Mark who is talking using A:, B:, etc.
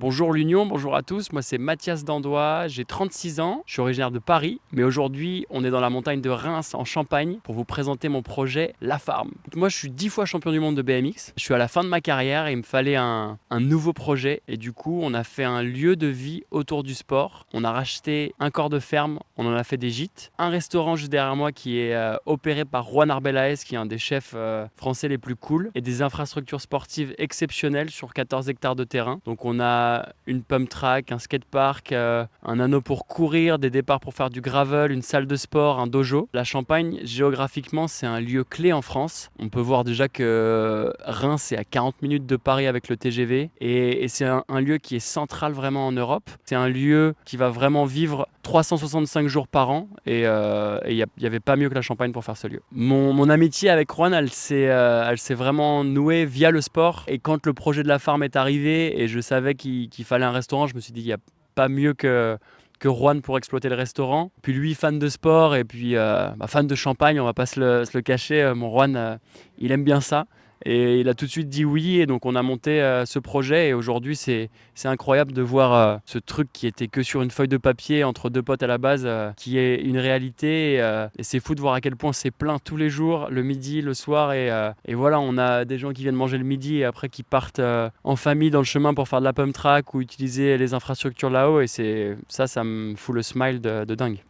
A: Bonjour l'Union, bonjour à tous, moi c'est Mathias Dandois, j'ai 36 ans, je suis originaire de Paris, mais aujourd'hui on est dans la montagne de Reims en Champagne pour vous présenter mon projet La Farm. Moi je suis 10 fois champion du monde de BMX, je suis à la fin de ma carrière et il me fallait un nouveau projet et du coup on a fait un lieu de vie autour du sport, on a racheté un corps de ferme, on en a fait des gîtes, un restaurant juste derrière moi qui est opéré par Juan Arbelaez qui est un des chefs français les plus cool et des infrastructures sportives exceptionnelles sur 14 hectares de terrain. Donc on a une pump track, un skatepark, un anneau pour courir, des départs pour faire du gravel, une salle de sport, un dojo. La Champagne, géographiquement, c'est un lieu clé en France. On peut voir déjà que Reims est à 40 minutes de Paris avec le TGV et c'est un lieu qui est central vraiment en Europe. C'est un lieu qui va vraiment vivre 365 jours par an et il n'y avait pas mieux que la Champagne pour faire ce lieu. Mon amitié avec Juan, elle s'est vraiment nouée via le sport et quand le projet de la farm est arrivé et je savais qu'il fallait un restaurant, je me suis dit qu'il n'y a pas mieux que Juan pour exploiter le restaurant. Puis lui, fan de sport et puis fan de champagne, on va pas se le cacher, mon Juan, il aime bien ça. Et il a tout de suite dit oui et donc on a monté ce projet et aujourd'hui c'est incroyable de voir ce truc qui était que sur une feuille de papier entre deux potes à la base qui est une réalité et c'est fou de voir à quel point c'est plein tous les jours, le midi, le soir et voilà, on a des gens qui viennent manger le midi et après qui partent en famille dans le chemin pour faire de la pump track ou utiliser les infrastructures là-haut et ça me fout le smile de dingue.